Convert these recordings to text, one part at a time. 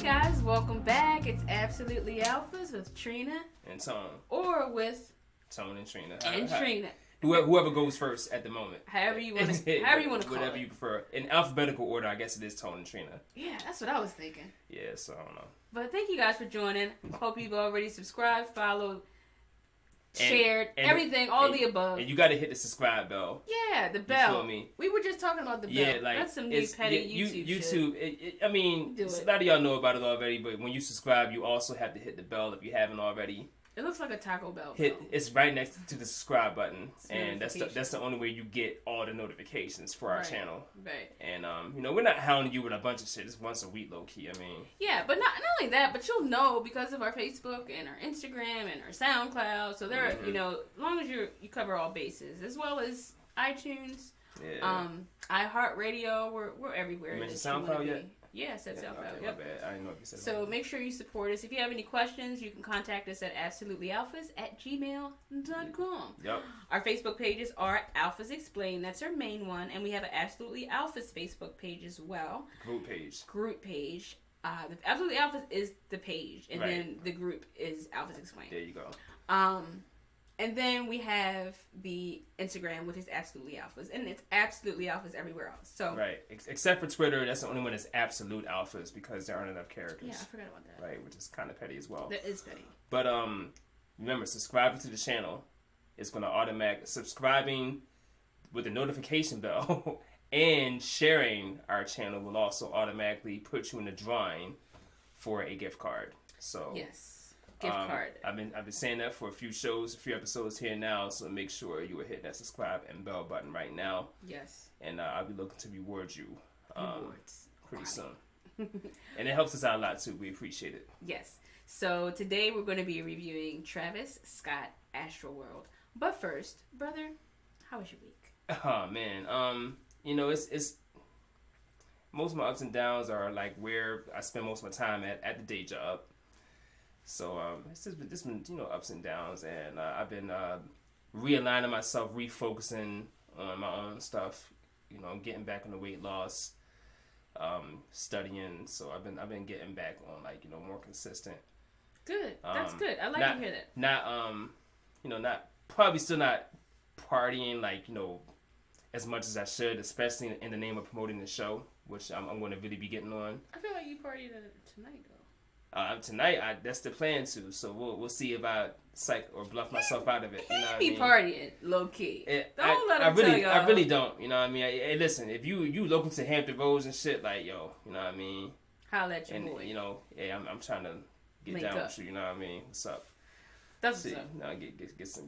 guys, welcome back. It's Absolutely Alphas with Trina and Tone, or with Tone and Trina, Trina. Whoever goes first at the moment. However you want to call whatever it. you prefer. In alphabetical order, I guess it is Tone and Trina. Yeah, that's what I was thinking. Yeah, so I don't know. But thank you guys for joining. Hope you've already subscribed, followed, shared, everything, all the above. And you got to hit the subscribe bell. Yeah, the bell. You feel me? We were just talking about the bell. Yeah, like that's some new petty YouTube shit. I mean, a lot of y'all know about it already, but when you subscribe, you also have to hit the bell if you haven't already. It looks like a Taco Bell. It's right next to the subscribe button, and that's the only way you get all the notifications for our channel. Right. And we're not hounding you with a bunch of shit. It's once a week, low key. I mean. Yeah, but not only that, but you'll know because of our Facebook and our Instagram and our SoundCloud. So there, as long as you cover all bases, as well as iTunes, iHeartRadio, we're everywhere. You mentioned SoundCloud yet? Yeah, I said SoundCloud. Okay, yep. My bad. I didn't know if you said that. So make sure you support us. If you have any questions, you can contact us at absolutelyalphas@gmail.com. Yep. Our Facebook pages are Alphas Explain. That's our main one. And we have an Absolutely Alphas Facebook page as well. Group page. The Absolutely Alphas is the page. And then the group is Alphas Explain. There you go. And then we have the Instagram, which is Absolutely Alphas. And it's Absolutely Alphas everywhere else. So right. Except for Twitter, that's the only one that's Absolute Alphas because there aren't enough characters. Yeah, I forgot about that. Right, which is kind of petty as well. That is petty. But remember, subscribing to the channel is going to automatic... Subscribing with the notification bell and sharing our channel will also automatically put you in the drawing for a gift card. So yes. Gift card. I've been saying that for a few episodes here now, so make sure you will hit that subscribe and bell button right now. Yes. And I'll be looking to reward you pretty soon. And it helps us out a lot too. We appreciate it. Yes. So today we're going to be reviewing Travis Scott Astroworld. But first, brother, how was your week? Oh man, it's most of my ups and downs are like where I spend most of my time at the day job. So it's just been ups and downs, and I've been realigning myself, refocusing on my own stuff, getting back on the weight loss, studying. So I've been getting back on more consistent. Good, that's good. I like to hear that. Still not partying as much as I should, especially in the name of promoting the show, which I'm going to really be getting on. I feel like you partied tonight though. Tonight, that's the plan to. So we'll see if I psych or bluff myself out of it. You know what I mean? Partying low key. Don't let him tell y'all. I really don't. You know what I mean? Hey, listen, if you local to Hampton Roads and shit, you know what I mean? Holla at your boy. Hey, I'm trying to get down with you. You know what I mean? What's up? That's what's up. Now get some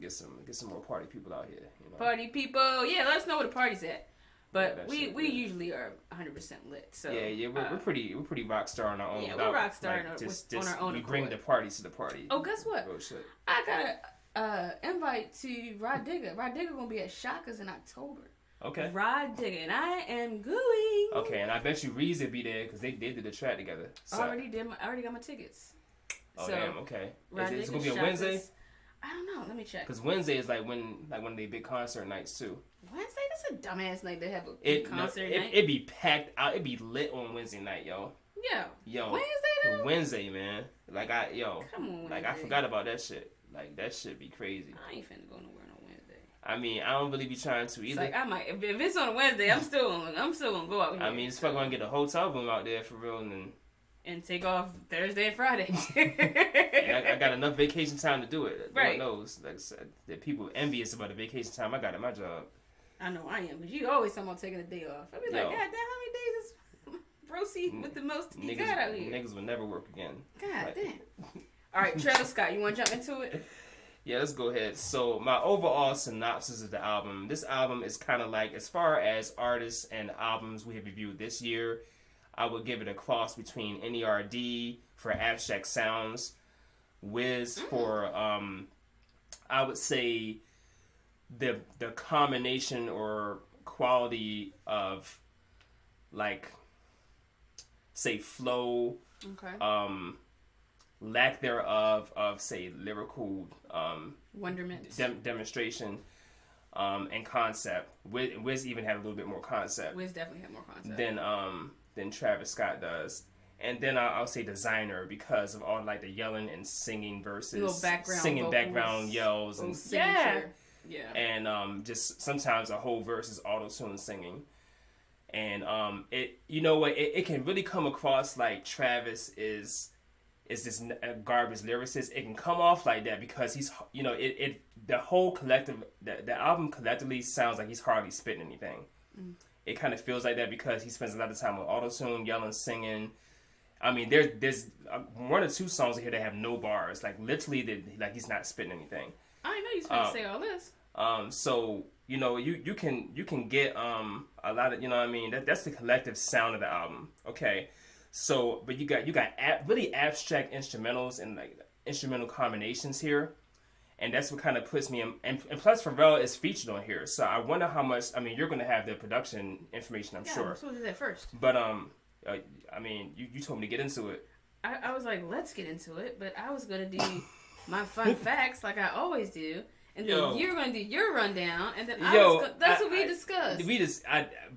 more party people out here. Party people, yeah. Let us know where the party's at. But we usually are 100% lit. So we're pretty rock star on our own. Yeah, we're rock star on our own. We bring the party to the party. Oh, guess what? I got a invite to Rod Digger. Rod Digger gonna be at Shaka's in October. Okay. Rod Digger, and I am going. Okay, and I bet you Reese will be there because they did the track together. So. I already got my tickets. Oh damn! Okay. Is it gonna be on Wednesday? I don't know. Let me check. Because Wednesday is one of their big concert nights too. Wednesday? That's a dumbass night to have a concert night. It'd be packed out. It'd be lit on Wednesday night, yo. Yo. Wednesday though? Wednesday, man. Come on, Wednesday. I forgot about that shit. That shit be crazy. I ain't finna go nowhere on Wednesday. I mean, I don't really be trying to either. I might. If it's on a Wednesday, I'm still gonna go out here. I mean, it's fucking gonna get a hotel room out there for real and take off Thursday and Friday. I got enough vacation time to do it. Right. Lord knows. That people envious about the vacation time I got at my job. I know I am, but you always talking about taking a day off. I be like, God damn, how many days is Brocy with the most you got out here? Niggas will never work again. God damn. All right, Travis Scott, you want to jump into it? Yeah, let's go ahead. So my overall synopsis of the album. This album is kind of as far as artists and albums we have reviewed this year, I would give it a cross between NERD for abstract sounds, Wiz for I would say the combination or quality of say flow, lack thereof of say lyrical wonderment demonstration and concept. Wiz even had a little bit more concept. Wiz definitely had more concept than Travis Scott does. And then I'll say designer because of all like the yelling and singing versus background background yells and yeah. And just sometimes a whole verse is auto-tune singing. And it, you know what, it can really come across like Travis is this garbage lyricist. It can come off like that because he's, you know, the whole collective, the album collectively sounds like he's hardly spitting anything. It kind of feels like that because he spends a lot of time with auto-tune, yelling, singing. I mean, there's one or two songs here that have no bars. Like, literally, like, he's not spitting anything. I didn't know you was going to say all this. So, you know, you can get a lot of, you know what I mean? That's the collective sound of the album. Okay. So, but you got really abstract instrumentals and, like, instrumental combinations here. And that's what kind of puts me in. And plus, Pharrell is featured on here. So, I wonder how much, I mean, you're going to have the production information, I'm sure. I'm supposed to do that first. But, I mean, you told me to get into it. I was like, let's get into it, but I was going to do my fun facts like I always do, and then you're going to do your rundown, and then that's what we discussed.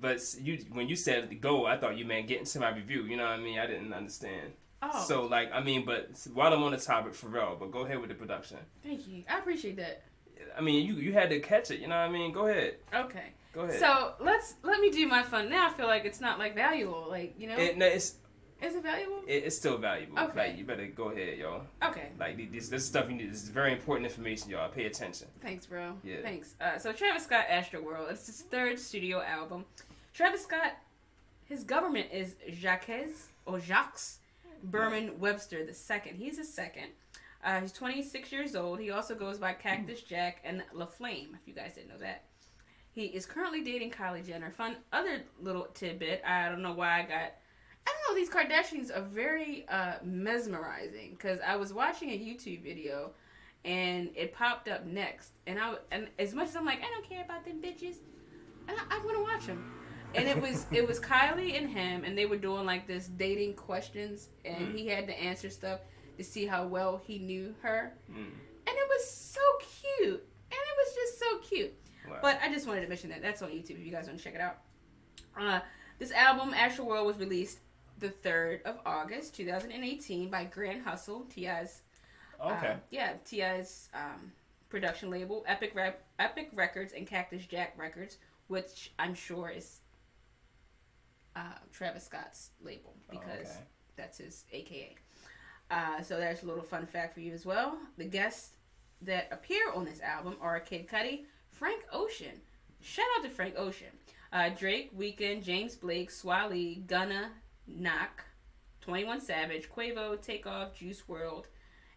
But when you said go, I thought you meant get into my review. You know what I mean? I didn't understand. Oh. So, like, I mean, but while I'm on the topic, Pharrell, but go ahead with the production. Thank you. I appreciate that. I mean, you had to catch it. You know what I mean? Go ahead. Okay. Go ahead. So let me do my fun. Now I feel like it's not like valuable, like, you know. Is it valuable? It's still valuable. Okay. Like, you better go ahead, y'all. Okay. Like, this stuff you need. This is very important information, y'all. Pay attention. Thanks, bro. Yeah. Thanks. So Travis Scott, Astroworld. It's his third studio album. Travis Scott, his government is Jacques Berman Webster II. He's the second. He's 26 years old. He also goes by Cactus Jack and La Flame, if you guys didn't know that. He is currently dating Kylie Jenner. Fun other little tidbit. I don't know why I don't know, these Kardashians are very mesmerizing. Because I was watching a YouTube video and it popped up next. And as much as I'm like, I don't care about them bitches, I want to watch them. And it was Kylie and him, and they were doing like this dating questions, and he had to answer stuff to see how well he knew her. And it was so cute. And it was just so cute. Wow. But I just wanted to mention that. That's on YouTube if you guys want to check it out. This album, Astroworld, was released the 3rd of August, 2018 by Grand Hustle, T.I.'s T.I.'s production label, Epic Records and Cactus Jack Records, which I'm sure is Travis Scott's label because that's his AKA. So there's a little fun fact for you as well. The guests that appear on this album are Kid Cudi, Frank Ocean. Shout out to Frank Ocean. Drake, Weeknd, James Blake, Swally, Gunna, Knock, 21 Savage, Quavo, Takeoff, Juice WRLD,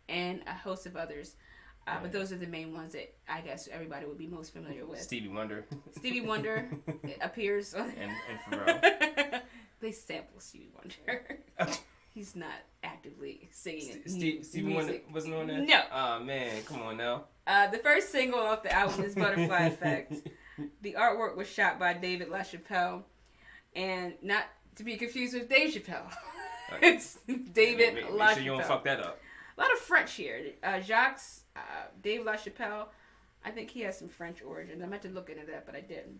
and a host of others. But those are the main ones that I guess everybody would be most familiar with. Stevie Wonder appears on and Pharrell. They sample Stevie Wonder. He's not actively singing. Stevie Wonder wasn't on that? No. Oh, man. Come on now. The first single off the album is Butterfly Effect. The artwork was shot by David LaChapelle. And not to be confused with Dave Chappelle. It's David LaChapelle. Make sure you don't fuck that up. A lot of French here. Jacques, Dave LaChapelle, I think he has some French origins. I meant to look into that, but I didn't.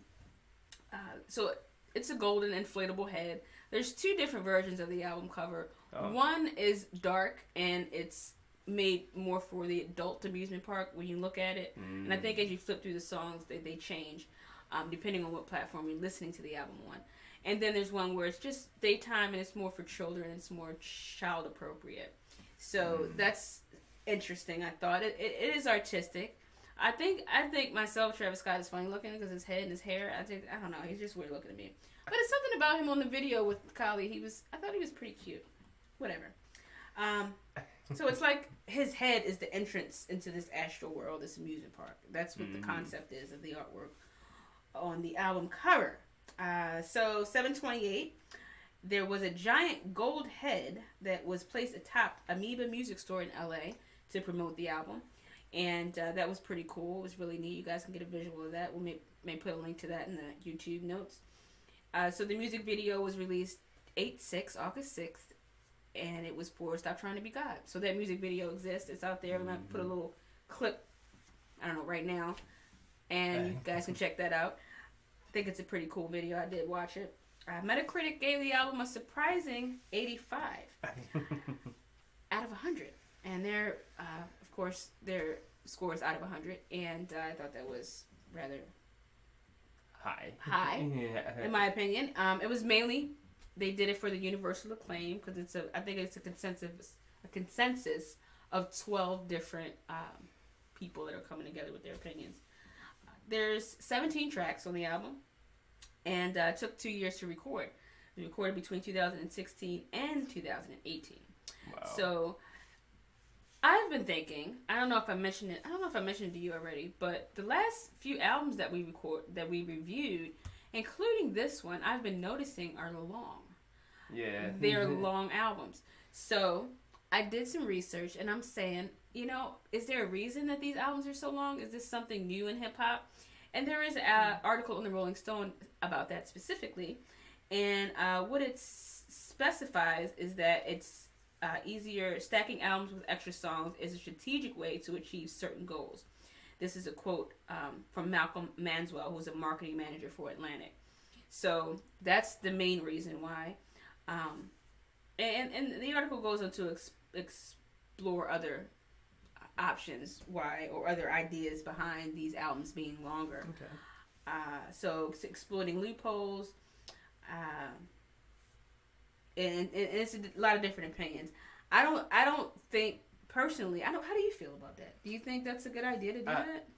So it's a golden inflatable head. There's 2 different versions of the album cover. Oh. One is dark, and it's made more for the adult amusement park when you look at it. And I think as you flip through the songs, they change depending on what platform you're listening to the album on. And then there's one where it's just daytime, and it's more for children. It's more child appropriate. So that's interesting. I thought it is artistic. I think myself, Travis Scott is funny looking because his head and his hair. I don't know. He's just weird looking to me. But it's something about him on the video with Kylie. I thought he was pretty cute. Whatever. So it's like his head is the entrance into this Astroworld, this amusement park. That's what the concept is of the artwork on the album cover. So 7/28. There was a giant gold head that was placed atop Amoeba Music Store in LA to promote the album. And that was pretty cool. It was really neat. You guys can get a visual of that. We may put a link to that in the YouTube notes. So the music video was released August 6th. And it was for Stop Trying to Be God. So that music video exists. It's out there. I'm going to put a little clip, I don't know, right now. And you guys can check that out. I think it's a pretty cool video. I did watch it. Metacritic gave the album a surprising 85 out of 100. And of course, their scores out of 100. And I thought that was rather high, in my opinion. It was mainly, they did it for the universal acclaim, because I think it's a consensus of 12 different people that are coming together with their opinions. There's 17 tracks on the album, and it took 2 years to record. It was recorded between 2016 and 2018. Wow. So I've been thinking, I don't know if I mentioned it to you already, but the last few albums that we reviewed, including this one, I've been noticing are long. Yeah. They're long albums. So I did some research, and I'm saying, is there a reason that these albums are so long? Is this something new in hip-hop? And there is an article in the Rolling Stone about that specifically. And what it specifies is that it's easier, stacking albums with extra songs is a strategic way to achieve certain goals. This is a quote from Malcolm Manswell, who's a marketing manager for Atlantic. So that's the main reason why. And the article goes on to explore other options why, or other ideas behind these albums being longer. Okay. So it's exploiting loopholes, and it's a lot of different opinions. I don't think personally. How do you feel about that? Do you think that's a good idea to do that?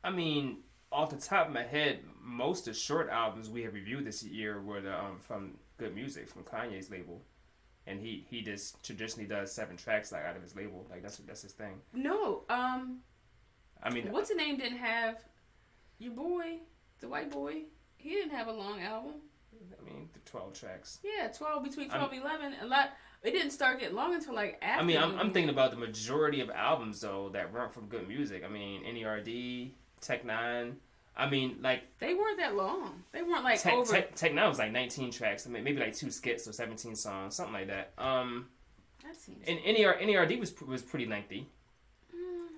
I mean, off the top of my head, most of the short albums we have reviewed this year were from Good Music, from Kanye's label. And he just traditionally does 7 tracks out of his label. That's his thing. No, I mean, what's the name didn't have your boy, the white boy. He didn't have a long album. I mean, the 12 tracks. Yeah, 12 between 12 and 11. A lot. It didn't start getting long until after. I mean, I'm thinking about the majority of albums though that weren't from Good Music. I mean, NERD, Tech Nine. I mean, they weren't that long. They weren't over. Tech Nine was 19 tracks. I mean, maybe 2 skits or 17 songs, something like that. That seems. And NERD was pretty lengthy.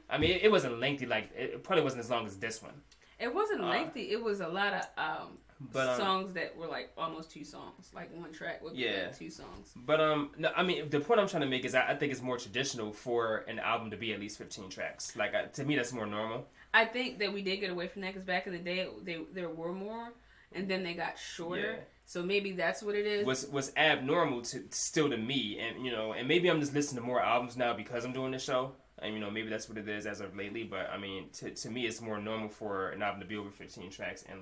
I mean, it wasn't lengthy. It probably wasn't as long as this one. It wasn't lengthy. It was a lot of songs that were almost 2 songs. One track would be 2 songs. But no, I mean, the point I'm trying to make is I think it's more traditional for an album to be at least 15 tracks. To me, that's more normal. I think that we did get away from that because back in the day, there were more, and then they got shorter. Yeah. So maybe that's what it is. Was abnormal to me, and maybe I'm just listening to more albums now because I'm doing this show. And maybe that's what it is as of lately. But I mean, to me, it's more normal for an album to be over 15 tracks, and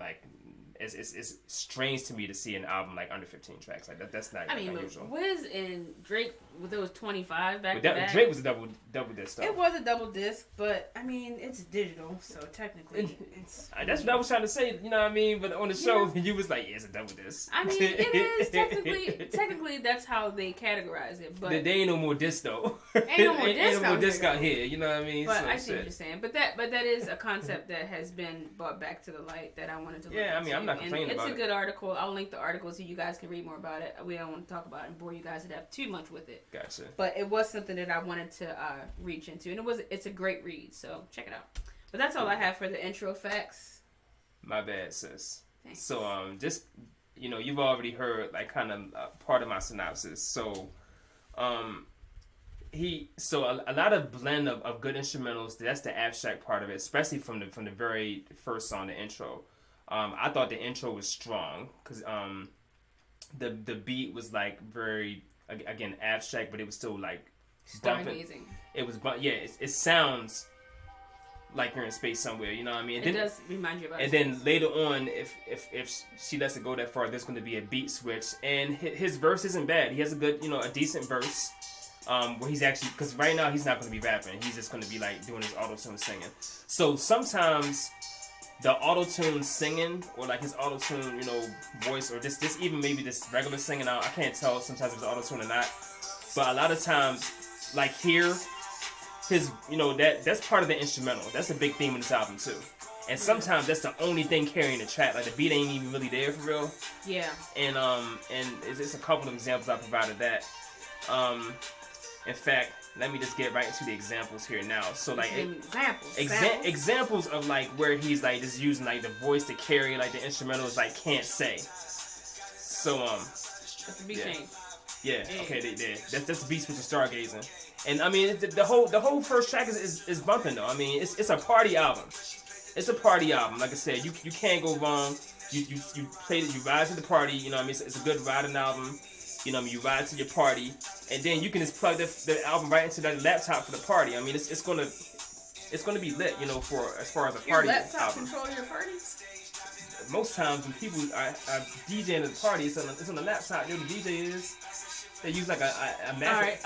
it's strange to me to see an album under 15 tracks. That's not unusual. Wiz and Drake with those 25 back to back. Drake was a double disc though. It was a double disc, but I mean it's digital, so technically it's. That's what I was trying to say. You know what I mean? But on the show, you was like, it's a double disc. I mean, it is technically that's how they categorize it. But there ain't no more disc though. Ain't no more disc out here. You know what I mean? But I see what you're saying. But that is a concept that has been brought back to the light that I wanted to look into. I mean, I'm not complaining about it. It's a good article. I'll link the article so you guys can read more about it. We don't want to talk about it and bore you guys to death too much with it. Gotcha. But it was something that I wanted to reach into, and it's a great read. So check it out. But that's all I have for the intro facts. My bad, sis. Thanks. So just you've already heard kind of part of my synopsis. So a lot of blend of good instrumentals. That's the abstract part of it, especially from the very first song, the intro. I thought the intro was strong because the beat was very again abstract, but it was still stargazing. It was it sounds like you're in space somewhere. You know what I mean? It does remind you about. And then later on, if she lets it go that far, there's going to be a beat switch, and his verse isn't bad. He has a good a decent verse. Where he's actually, because right now he's not going to be rapping. He's just going to be doing his auto-tune singing. So sometimes the auto-tune singing or his auto-tune, voice, or just even maybe just regular singing out, I can't tell sometimes if it's auto-tune or not. But a lot of times, here, his, that's part of the instrumental. That's a big theme in this album too. And sometimes that's the only thing carrying the track. The beat ain't even really there for real. Yeah. And it's a couple of examples I provided that. In fact, let me just get right into the examples here now. So examples of where he's just using the voice to carry the instrumentals can't say. So That's the beat change. Yeah. Okay. That's the beat switch of stargazing. And I mean the whole first track is bumping though. I mean it's a party album. It's a party album. Like I said, you can't go wrong. You play it. You ride to the party. You know what I mean? It's a good riding album. You know what I mean? You ride to your party, and then you can just plug the album right into that laptop for the party. I mean, it's gonna be lit. You know, for as far as a party your laptop album. Control your party? Most times when people are DJing at the party, it's on the laptop. You know what the DJ is. They use like a Mac.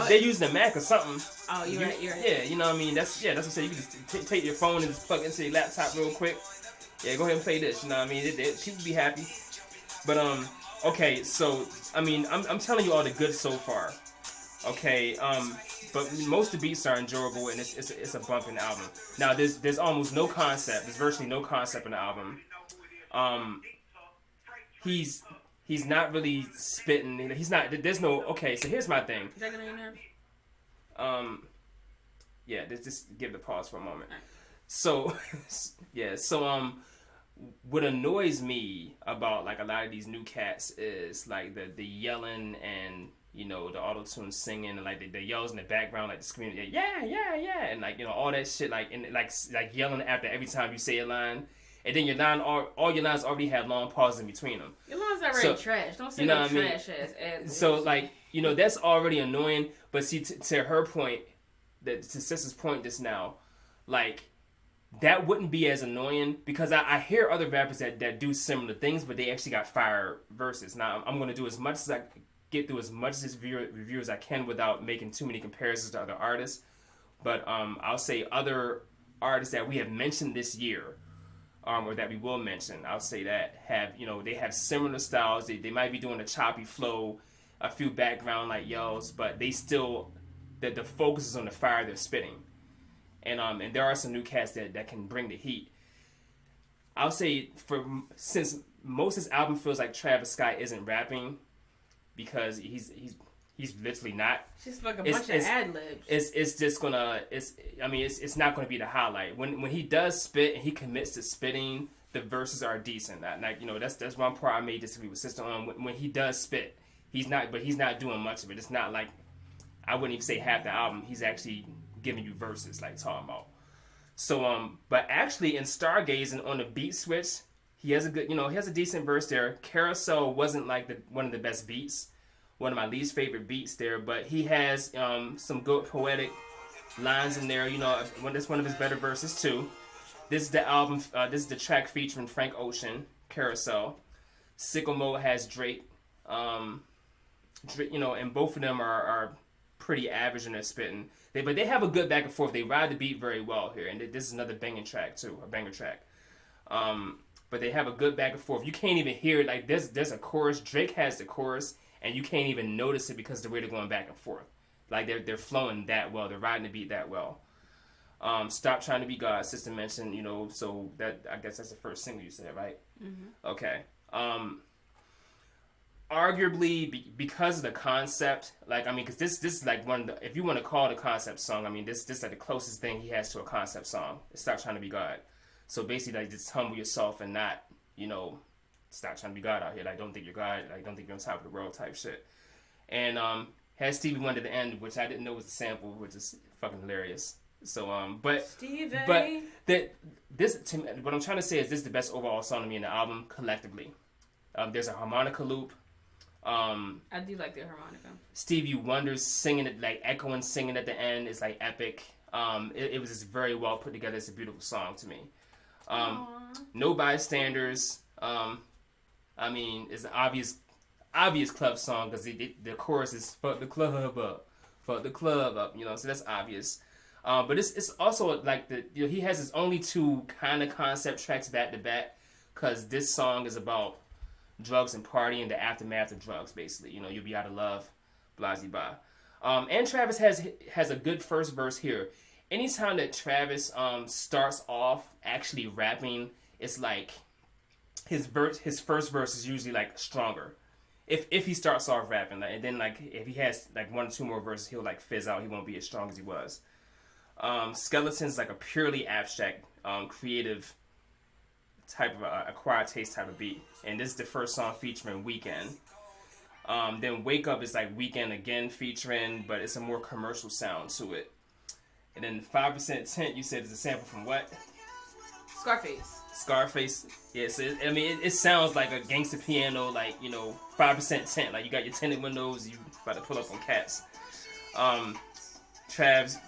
They use a Mac or something. Oh, you're right. Yeah, you know what I mean. That's what I'm saying. You can just take your phone and just plug it into your laptop real quick. Yeah, go ahead and play this. You know what I mean. People be happy. But okay. So I mean, I'm telling you all the good so far. Okay. But most of the beats are enjoyable and it's a bumping album. Now there's almost no concept. There's virtually no concept in the album. He's not really spitting. He's not. There's no. Okay, so here's my thing. Is that gonna be there? Yeah. Just give the pause for a moment. Right. So, yeah. So what annoys me about like a lot of these new cats is like the yelling and you know the auto tune singing and like the yells in the background like the screaming yeah and like you know all that shit like and like yelling after every time you say a line. And then your line, all your lines already have long pauses in between them. Your lines are already trash. Don't say you know no trash ass. So like you know that's already annoying. But see, to her point, to Sister's point just now, like that wouldn't be as annoying because I hear other rappers that do similar things, but they actually got fire verses. Now I'm gonna do as much as I get through as much of this review as I can without making too many comparisons to other artists. But I'll say other artists that we have mentioned this year. Or that we will mention, I'll say that they have similar styles. They might be doing a choppy flow, a few background like yells, but they still the focus is on the fire they're spitting, and there are some new cats that can bring the heat. I'll say since most of this album feels like Travis Scott isn't rapping because he's literally not. It's just like a bunch of ad libs. It's not going to be the highlight. When he does spit and he commits to spitting, the verses are decent. Like you know, that's one part I may disagree with Sister on. When he does spit, he's not doing much of it. It's not like I wouldn't even say half the album. He's actually giving you verses like talking about. So but actually in Stargazing on the beat switch, he has a decent verse there. Carousel wasn't like one of the best beats. One of my least favorite beats there, but he has some good poetic lines in there. You know, that's one of his better verses too. This is the album. This is the track featuring Frank Ocean, Carousel. Sickle Mode has Drake. You know, and both of them are pretty average in their spitting. But they have a good back and forth. They ride the beat very well here, and this is another banging track too, a banger track. But they have a good back and forth. You can't even hear it. Like there's a chorus. Drake has the chorus. And you can't even notice it because the way they're going back and forth. Like they're flowing that well. They're riding the beat that well. Stop Trying to Be God, Sister mentioned, you know, so that I guess that's the first single you said, right? Mm-hmm. Okay. Arguably, because of the concept, like, I mean, because this is like one of the, if you want to call it a concept song, I mean, this is like the closest thing he has to a concept song. Stop Trying to Be God. So basically, like, just humble yourself and not, you know, stop trying to be God out here. Like, don't think you're God. Like, don't think you're on top of the world type shit. And has Stevie Wonder at the end, which I didn't know was a sample, which is fucking hilarious. So, but this, to me, what I'm trying to say is this is the best overall song to me in the album collectively. There's a harmonica loop. I do like the harmonica. Stevie Wonder's singing it, like echoing singing at the end is like epic. It was just very well put together. It's a beautiful song to me. No Bystanders. I mean, it's an obvious club song because the chorus is "fuck the club up," you know. So that's obvious. But it's also like he has his only two kind of concept tracks back to back because this song is about drugs and partying, the aftermath of drugs, basically. You know, you'll be out of love, blah blah blah. And Travis has a good first verse here. Anytime that Travis starts off actually rapping, it's like his first verse is usually like stronger. If he starts off rapping, like, and then like if he has like one or two more verses, he'll like fizz out. He won't be as strong as he was. Skeleton's like a purely abstract, creative type of acquired taste type of beat, and this is the first song featuring Weeknd. Then Wake Up is like Weeknd again featuring, but it's a more commercial sound to it. And then 5% Tint, you said is a sample from what? Scarface. Yes, yeah, so it sounds like a gangster piano, like, 5% tint, like you got your tinted windows, you about to pull up on cats. Trav's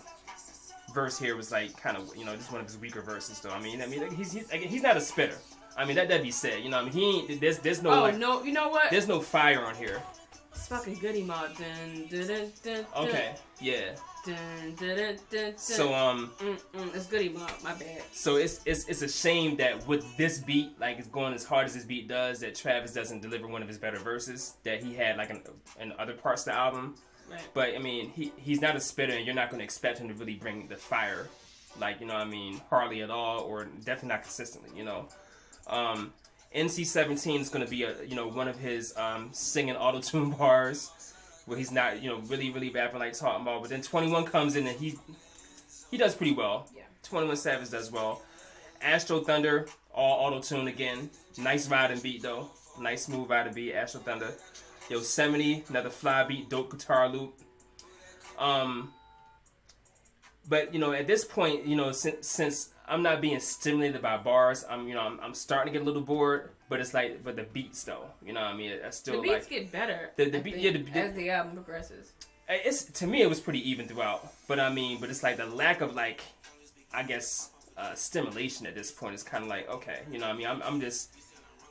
verse here was like kind of, just one of his weaker verses though. Like, he's not a spitter. That be said, he ain't, there's no. Oh, like, no, you know what? There's no fire on here. It's fucking Goody Mob. Okay, yeah. So it's Goody Mob. My bad. So it's a shame that with this beat, like it's going as hard as this beat does, that Travis doesn't deliver one of his better verses that he had like in other parts of the album. Right. But he's not a spitter, and you're not going to expect him to really bring the fire, like hardly at all, or definitely not consistently. NC-17 is going to be one of his singing auto-tune bars where he's not really rapping like talking about. But then 21 comes in and he does pretty well. Yeah. 21 Savage does well. Astro Thunder, all auto-tune again. Nice riding beat though. Nice smooth riding beat. Astro Thunder. Yosemite, another fly beat, dope guitar loop. But at this point, since I'm not being stimulated by bars, I'm starting to get a little bored. But it's like, but the beats though, it's still the beats like, get better. The beat, as the album progresses. To me, it was pretty even throughout. But it's like the lack of like, I guess, stimulation at this point is kind of like, okay, I'm just,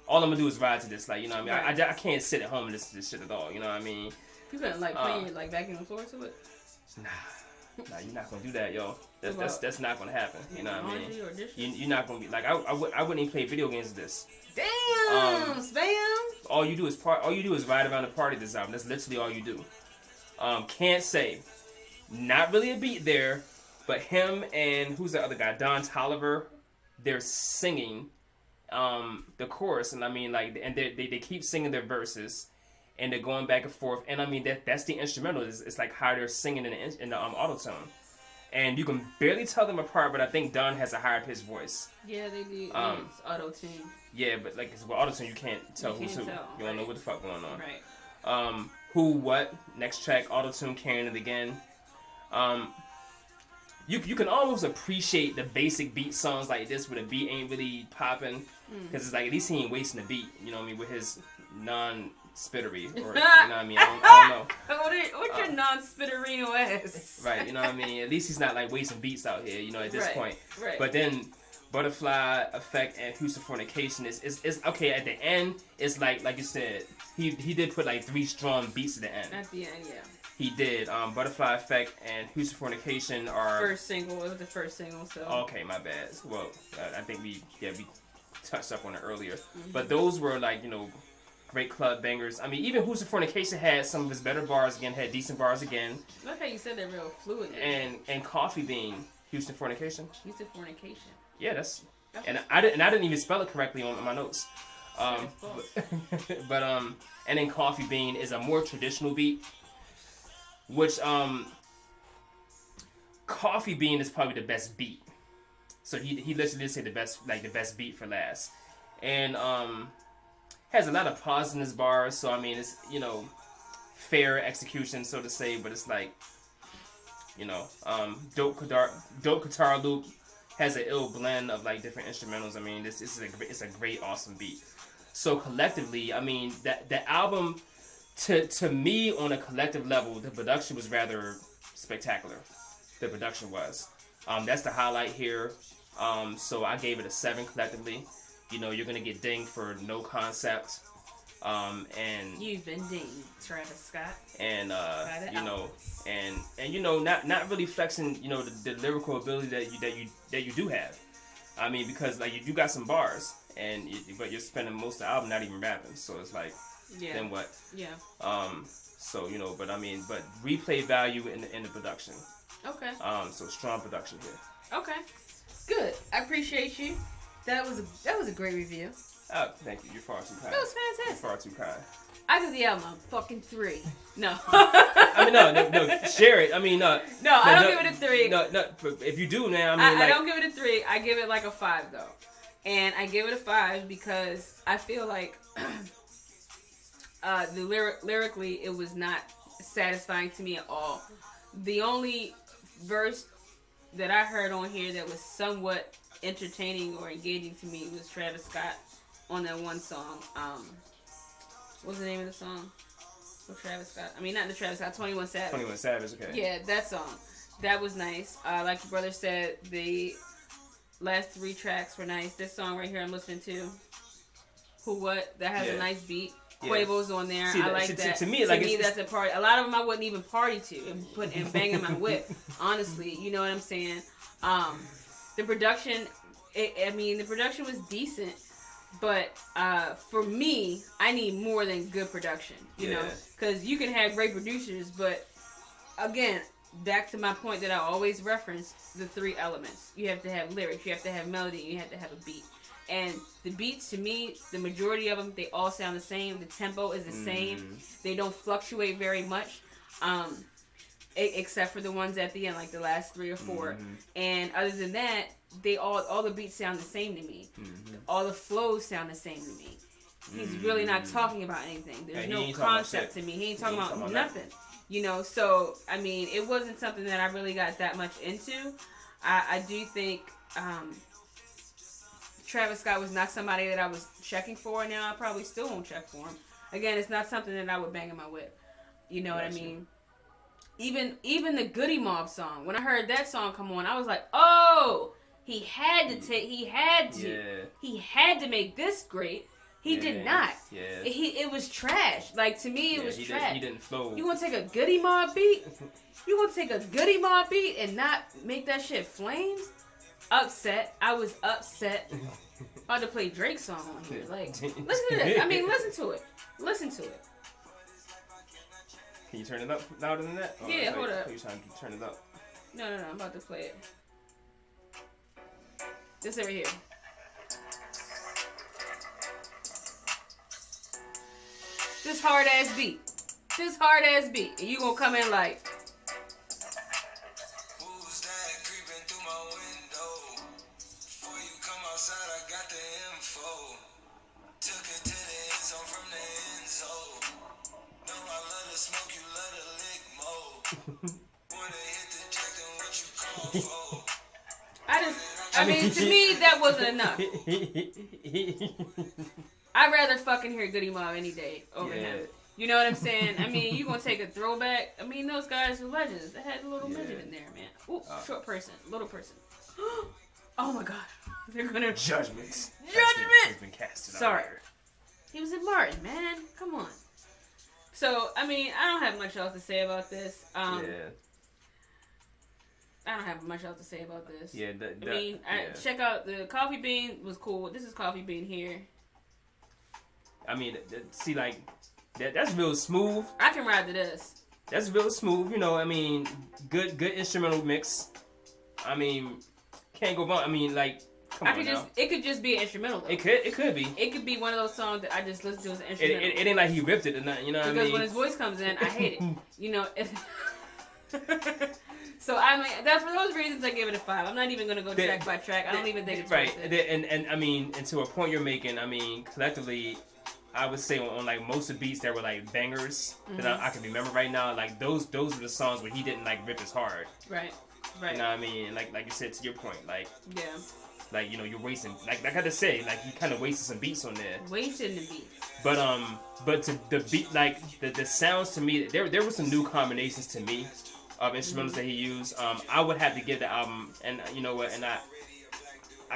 all I'm gonna do is ride to this, like, Right. I can't sit at home and listen to this shit at all, You couldn't like play your like vacuum the floor to it. Nah, you're not gonna do that, yo. That's not gonna happen. You know what I mean? You're not gonna be like, I wouldn't even play video games with this. Damn, spam. All you do is ride around and party this album. That's literally all you do. Can't say. Not really a beat there, but him and who's the other guy? Don Toliver. They're singing the chorus, and and they keep singing their verses. And they're going back and forth, and that's the instrumental. It's like how they're singing in the auto-tone, and you can barely tell them apart. But I think Don has a higher pitched voice. Yeah, they do. It's auto-tune. Yeah, but like with auto-tune, you can't tell who's who. You don't know what the fuck going on. Right. Who, what? Next track, auto-tune carrying it again. You can almost appreciate the basic beat songs like this where the beat ain't really popping, because it's like at least he ain't wasting the beat. With his non-spittery, or I don't know. What's your non-spitterino ass? Right, at least he's not like wasting beats out here, at this point. Right. But then Butterfly Effect and Houston Fornication is okay. At the end, it's like you said, he did put like 3 strong beats at the end. At the end, yeah. He did. Butterfly Effect and Houston Fornication are first single. It was the first single, so. Okay, my bad. Well, I think we touched up on it earlier, but those were like great club bangers. Even Houston Fornication had some of his better bars again, had decent bars again. I like how you said that real fluid. And Coffee Bean, Houston Fornication. Houston Fornication. Yeah, that's and I didn't even spell it correctly on my notes. But and then Coffee Bean is a more traditional beat, which Coffee Bean is probably the best beat. So he literally did say the best beat for last, and has a lot of pause in his bars. So it's fair execution, so to say, but it's like dope guitar loop. Has an ill blend of like different instrumentals. This is it's a great, awesome beat. So collectively, that the album, to me on a collective level, the production was rather spectacular. The production was. That's the highlight here. So I gave it a 7 collectively. You're gonna get dinged for no concept. And you've been dinged, Travis Scott. And not really flexing, the lyrical ability that you do have. Because like you got some bars, but you're spending most of the album not even rapping. So it's like, then what? Yeah. So but but replay value in the production. Okay. So strong production here. Okay. Good. I appreciate you. That was a great review. Oh, thank you. You're far too kind. That was fantastic. You're far too kind. I give the album a fucking 3. No. No. Share it. No, I don't give it a 3. No. If you do now, I don't give it a 3. I give it like a 5 though. And I give it a 5 because I feel like lyrically it was not satisfying to me at all. The only verse that I heard on here that was somewhat entertaining or engaging to me was Travis Scott on that one song. What's the name of the song? With Travis Scott. I mean, not the Travis Scott, 21 Savage. 21 Savage, okay. Yeah, that song. That was nice. Like your brother said, the last 3 tracks were nice. This song right here I'm listening to, Who What, that has a nice beat. Quavo's on there. I like that. To me, that's a party. A lot of them I wouldn't even party to and bang in my whip. Honestly, you know what I'm saying? The production, the production was decent, but for me, I need more than good production. You know, because you can have great producers, but again, back to my point that I always reference: the 3 elements. You have to have lyrics, you have to have melody, and you have to have a beat. And the beats, to me, the majority of them, they all sound the same. The tempo is the same. They don't fluctuate very much, except for the ones at the end, like the last 3 or 4. And other than that, they all the beats sound the same to me. All the flows sound the same to me. He's really not talking about anything. There's no concept to me. He ain't talking about nothing. You know, so, I mean, it wasn't something that I really got that much into. I do think... Travis Scott was not somebody that I was checking for, and now I probably still won't check for him. Again, it's not something that I would bang in my whip. You know what I mean? Even the Goody Mob song, when I heard that song come on, I was like, oh, he had to make this great. He did not. Yeah. It was trash. Like, to me, it was trash. He didn't flow. You want to take a Goody Mob beat? You want to take a Goody Mob beat and not make that shit flames? Upset. I was upset. About to play Drake's song on here. Like, listen to this. I mean, listen to it. Listen to it. Can you turn it up louder than that? Oh, yeah, hold up. You're trying to turn it up. No. I'm about to play it. This over here. This hard ass beat. And you gonna come in like... I mean, to me, that wasn't enough. I'd rather fucking hear Goody Mob any day over him. You know what I'm saying? I mean, you gonna take a throwback? I mean, those guys are legends. They had a little midget in there, man. Ooh, short person, little person. Oh my god, they're gonna Judgment has been casted. Sorry, he was in Martin, man. Come on. So, I mean, I don't have much else to say about this. I don't have much else to say about this. Check out the Coffee Bean was cool. This is Coffee Bean here. I mean, see, like, that's real smooth. I can ride to this. That's real smooth, you know. I mean, good instrumental mix. I mean, can't go wrong. I mean, like, come on now. It could just be an instrumental. Though. It could be. It could be one of those songs that I just listen to as an instrumental. It ain't like he ripped it or nothing, you know what I mean? Because when his voice comes in, I hate it. You know. So I mean, that's for those reasons I give it a 5. I'm not even gonna go track by track. I don't even think it's right. Worth it. And I mean, and to a point you're making, I mean, collectively, I would say on like most of the beats that were like bangers that I can remember right now, like those are the songs where he didn't like rip as hard. Right. You know what I mean? Like you said, to your point, like yeah. Like, you know, you're wasting, like I had to say, like, he kind of wasted some beats on there. Wasting the beats. But to the beat, like, the sounds to me, there were some new combinations to me of instrumentals that he used. I would have to give the album, and you know what, and I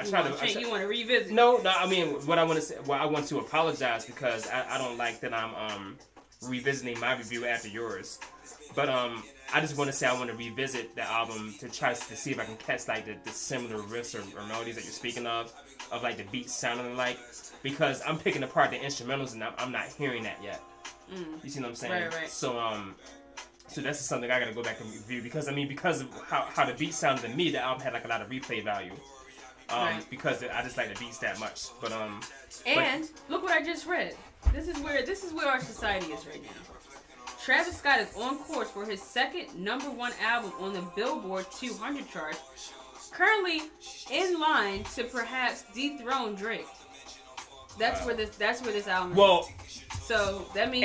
try to... You want to revisit? No, I mean, what I want to say, I want to apologize because I don't like that I'm revisiting my review after yours. But I just want to say I want to revisit the album to try to see if I can catch like the similar riffs or melodies that you're speaking of like the beats sounding like, because I'm picking apart the instrumentals and I'm not hearing that yet. You see what I'm saying? Right. So that's something I gotta go back and review because of how the beat sounded to me, the album had like a lot of replay value. Because I just like the beats that much. But look what I just read. This is where our society is right now. Travis Scott is on course for his second #1 album on the Billboard 200 chart, currently in line to perhaps dethrone Drake. That's where this album is. So that means,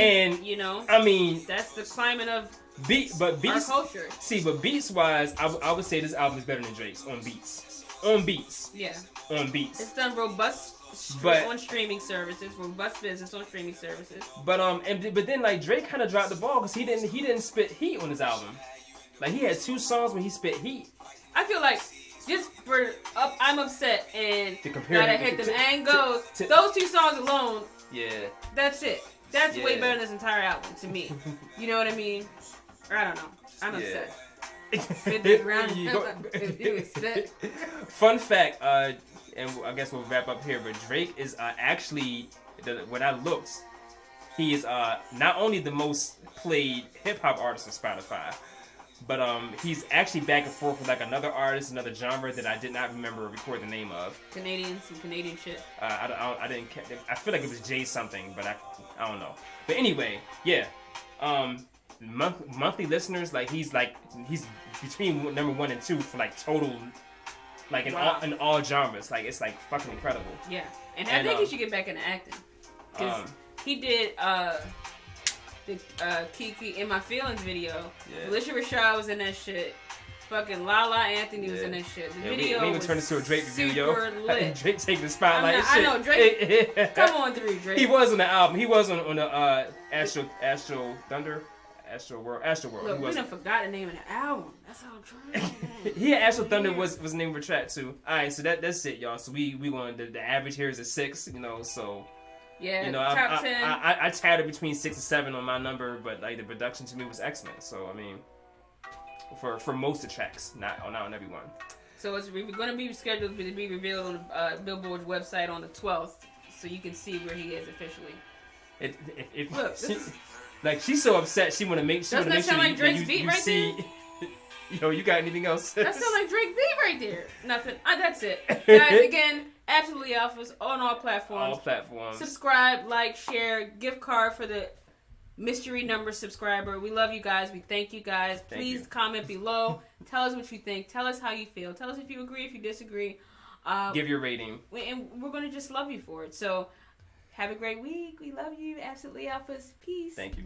I mean, that's the climate of beats, our culture. See, but beats wise, I would say this album is better than Drake's on beats. On beats. Yeah. On beats. It's done robust on streaming services, robust business on streaming services. But then like Drake kind of dropped the ball because he didn't spit heat on his album. Like he had 2 songs when he spit heat. I feel like just for I'm Upset and Gotta Hit Them and Goes, those 2 songs alone. Yeah. That's it. That's way better than this entire album to me. You know what I mean? Or I don't know. I'm upset. Fun fact, and I guess we'll wrap up here, but Drake is actually, when I looked, he is not only the most played hip-hop artist on Spotify, but he's actually back and forth with like another artist, another genre that I did not remember or record the name of. Some Canadian shit. I didn't. I feel like it was Jay something, but I don't know. But anyway, yeah. Monthly listeners, like he's between number 1 and 2 for like total, like in all genres. Like it's like fucking incredible. Yeah, and I think he should get back into acting because he did the Kiki in My Feelings video. Yeah. Alicia Rashad was in that shit. Fucking Lala Anthony was in that shit. The video we even turned into a Drake review, yo. Lit. Drake taking the spotlight. I know Drake. Come on through, Drake. He was on the album. He was on the Astro Thunder. Astroworld. Look, we done forgot the name of the album. That's how Drake. Yeah, Astro Thunder was the name of the track too. Alright, so that's it, y'all. So we going the average here is a 6, so yeah, top 10. I tatted between 6 and 7 on my number, but like the production to me was excellent. So I mean, for most of the tracks, not on every one. So we're going to be scheduled to be revealed on Billboard's website on the 12th, so you can see where he is officially. Look, this is... Like she's so upset, she want to make sure. Doesn't that sound like Drake's beat right there? Yo, you got anything else? That sounds like Drake beat right there. Nothing. That's it, guys. Again, Absolutely Alphas on all platforms. All platforms. Subscribe, like, share, gift card for the mystery number subscriber. We love you guys. We thank you guys. Please comment below. Tell us what you think. Tell us how you feel. Tell us if you agree, if you disagree. Give your rating. And we're gonna just love you for it. So. Have a great week. We love you. Absolutely Alphas. Peace. Thank you.